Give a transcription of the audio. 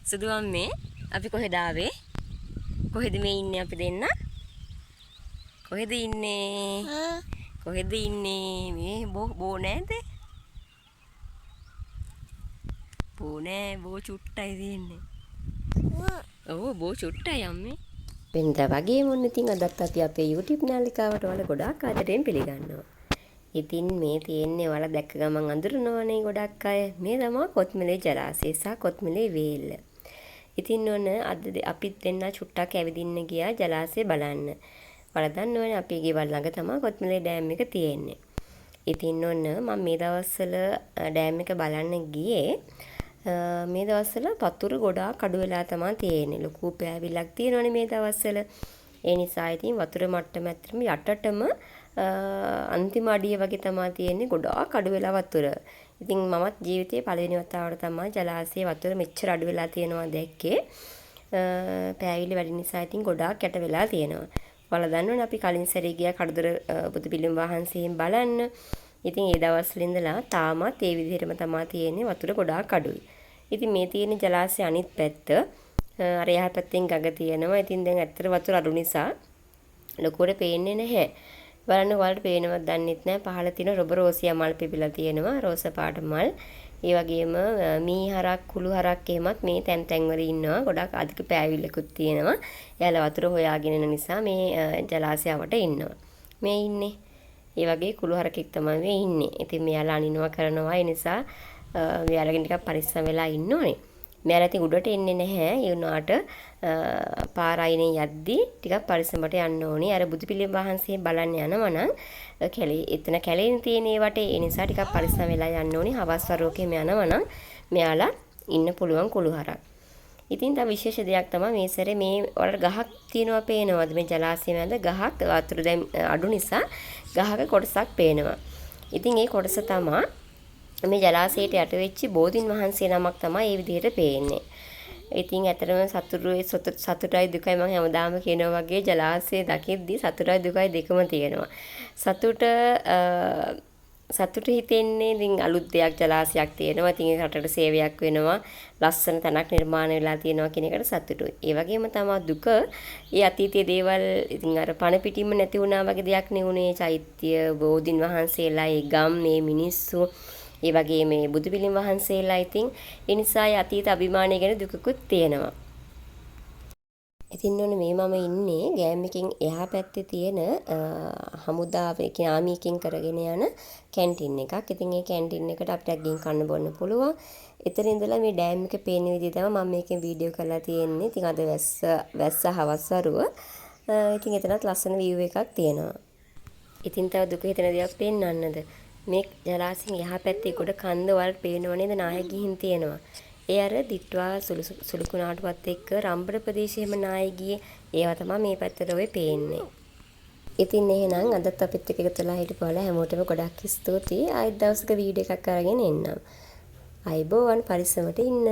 සුදු අම්මේ අපි කොහෙද ආවේ? කොහෙද මේ ඉන්නේ අපි දෙන්න? කොහෙද ඉන්නේ? කොහෙද ඉන්නේ? මේ බෝ නෑද? බෝ නෑ බෝ චුට්ටයි තියෙන්නේ. ඔව් බෝ චුට්ටයි අම්මේ. වෙනදා වගේම ඔන්න ඉතින් අදත් අපි අපේ YouTube නාලිකාවට ඔයාලා ගොඩාක් ආදරෙන් පිළිගන්නවා. ඉතින් මේ තියෙන්නේ ඔයාලා දැක්ක ගමන් අඳුරනවනේ ගොඩක් අය. මේ තමයි කොත්මලේ ජලාශය සහ කොත්මලේ වේල්ල. ඉතින් ඔන්න අද අපිත් දෙන්න චුට්ටක් ඇවිදින්න ගියා ජලාශය බලන්න. ඔයාලා දන්නවනේ අපේ ගෙවල් ළඟ තමයි කොත්මලේ ඩෑම් එක තියෙන්නේ. ඉතින් ඔන්න මම මේ දවස්වල ඩෑම් එක බලන්න ගියේ. මේ දවස්වල වතුර ගොඩාක් අඩු වෙලා තමයි තියෙන්නේ. ලොකු පෑවිලක් තියෙනවනේ මේ දවස්වල. ඒ නිසා ඉතින් වතුර මට්ටම ඇත්තටම යටටම අන්තිම අඩිය වගේ තමයි තියෙන්නේ. ගොඩාක් අඩු වෙලා වතුර. ඉතින් මමත් ජීවිතේ පළවෙනි වතාවට තමයි ජලාශයේ වතුර මෙච්චර අඩු වෙලා තියෙනවා දැක්කේ. පෑවිලි වැඩි නිසා ඉතින් ගොඩාක් යට වෙලා තියෙනවා. ඔයාලා දන්නවනේ අපි කලින් සැරේ ගියා කඩුදර බුදු පිළිම වහන්සේෙන් බලන්න. ඉතින් ඒ දවස්වල ඉඳලා තාමත් ඒ විදිහටම තමයි තියෙන්නේ වතුර ගොඩාක් අඩුයි. ඉතින් මේ තියෙන ජලාශය අනිත් පැත්ත අර එහා පැත්තෙන් ගඟ තියෙනවා. ඉතින් දැන් ඇත්තට වතුර අඩු නිසා ලොකුවට පේන්නේ නැහැ. බලන්න ඔයාලට පේනවද දන්නෙත් නැහැ. පහළ තියෙන රොබරෝසියා මල් පිපිලා තියෙනවා. රෝස පාට මල්. ඒ වගේම මී හරක් කුළු හරක් එහෙමත් මේ තැන් තැන් වල ඉන්නවා. ගොඩක් අධික පෑවිල්ලකුත් තියෙනවා. එයාලා වතුර හොයාගෙන යන නිසා මේ ජලාශයවට ඉන්නවා. මේ ඉන්නේ. ඒ වගේ කුළු හරකෙක් තමයි මේ ඉන්නේ. ඉතින් මෙයාලා අනිනවා කරනවා. ඒ නිසා මෙයාලගෙන් ටිකක් පරිස්සම් වෙලා ඉන්න ඕනේ. මෙයාලා ඉතින් උඩට එන්නේ නැහැ. ඒ වුණාට පාර අයිනේ යද්දි ටිකක් පරිස්සමට යන්න ඕනේ. අර බුදු පිළිම වහන්සේ බලන්න යනවා නම් එතන කැලේනේ තියෙන ඒවට ඒ නිසා ටිකක් පරිස්සම් වෙලා යන්න ඕනේ. හවස් වරුවකම යනවා නම් මෙයාලා ඉන්න පුළුවන් කුළු හරක්. ඉතින් තව විශේෂ දෙයක් තමයි මේ සැරේ මේ වල ගහක් තියෙනවා පේනවද මේ ජලාශය මැද ගහක් වතුර දැන් අඩු නිසා ගහක කොටසක් පේනවා. ඉතින් ඒ කොටස තමයි මේ ජලාශයට යට වෙච්ච බෝධින් වහන්සේ නමක් තමයි මේ විදිහට පේන්නේ. ඉතින් ඇත්තටම සතුටයි දුකයි මම හැමදාම කියනවා වගේ ජලාශය දකිද්දි සතුටයි දුකයි දෙකම තියෙනවා. සතුට හිතෙන්නේ ඉතින් අලුත් දෙයක් ජලාශයක් තියෙනවා. ඉතින් රටට සේවයක් වෙනවා. ලස්සන තැනක් නිර්මාණය වෙලා තියෙනවා කියන එකට සතුටුයි. ඒ වගේම තමයි දුක ඒ අතීතයේ දේවල් ඉතින් අර පණ පිටින්ම නැති වුණා වගේ දෙයක් නෙවුනේ. චෛත්‍ය බෝධින් වහන්සේලා ඒ ගම් මේ මිනිස්සු ඒ වගේ මේ බුදු පිළිම වහන්සේලා ඉතින් ඒ නිසා අතීත අභිමානය ගැන දුකකුත් තියෙනවා. ඉතින් ඔන්න මේ මම ඉන්නේ ගෑම් එකකින් එහා පැත්තේ තියෙන හමුදාවේ ආමියකින් කරගෙන යන කැන්ටින් එකක්. ඉතින් ඒ කැන්ටින් එකට අපිට ගිහින් කන්න බොන්න පුළුවන්. එතන ඉඳලා මේ ඩෑම් එක පේන විදිහ තමයි මම මේකෙන් වීඩියෝ කරලා තියෙන්නේ. ඉතින් අද වැස්ස හවස් වරුව. ඉතින් එතනත් ලස්සන view එකක් තියෙනවා. ඉතින් තව දුක හිතෙන දේක් පෙන්නන්නද? මේ ජලාශයෙන් එහා පැත්තේ කොට කන්ද වලට පේනව නේද නාය ගිහින් තියෙනවා. ඒ අර දිට්වා සුළු කුණාටුවත් එක්ක රම්බඩ ප්‍රදේශයේම නාය ගියේ ඒවා තමයි මේ පැත්තට ඔය පේන්නේ. ඉතින් එහෙනම් අදත් අපිත් එක්ක එකතුලා හිටපුවාලා හැමෝටම ගොඩක් ස්තුතියි. ආයෙත් දවසක වීඩියෝ එකක් අරගෙන එන්නම්. අයබෝවන් පරිස්සමට ඉන්න.